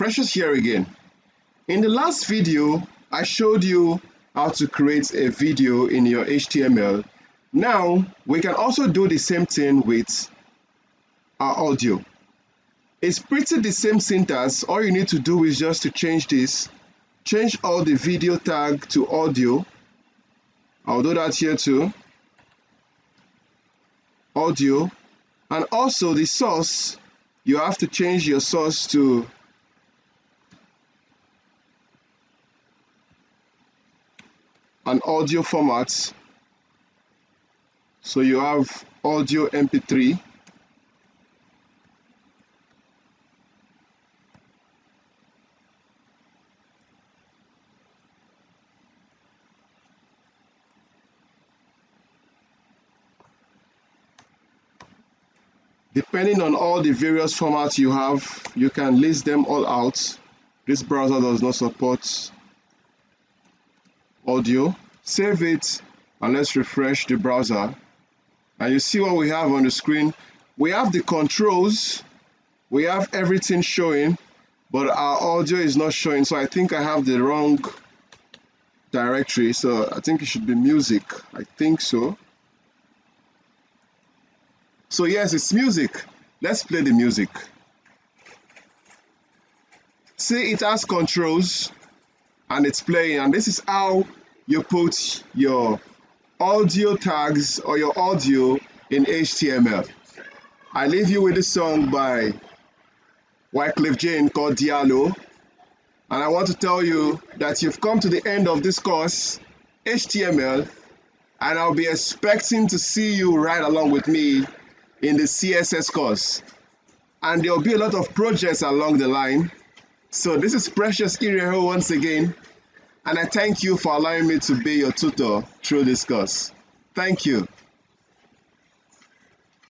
Precious here again. In the last video, I showed you how to create a video in your HTML. Now, we can also do the same thing with our audio. It's pretty the same syntax. All you need to do is just to change this. Change all the video tag to audio. I'll do that here too. Audio. And also the source, you have to change your source to an audio format. So you have audio MP3. Depending on all the various formats you have, you can list them all out. This browser does not support audio. Save it and let's refresh the browser. And you see what we have on the screen. We have the controls, we have everything showing, but our audio is not showing. So I think I have the wrong directory. So I think it should be music. I think so. So yes, it's music. Let's play the music. See, it has controls and it's playing, and this is how you put your audio tags or your audio in HTML. I leave you with a song by Wyclef Jean called Diallo, and I want to tell you that you've come to the end of this course, HTML, and I'll be expecting to see you right along with me in the CSS course, and there'll be a lot of projects along the line. So this is Precious Ireho once again, and I thank you for allowing me to be your tutor through this course. Thank you.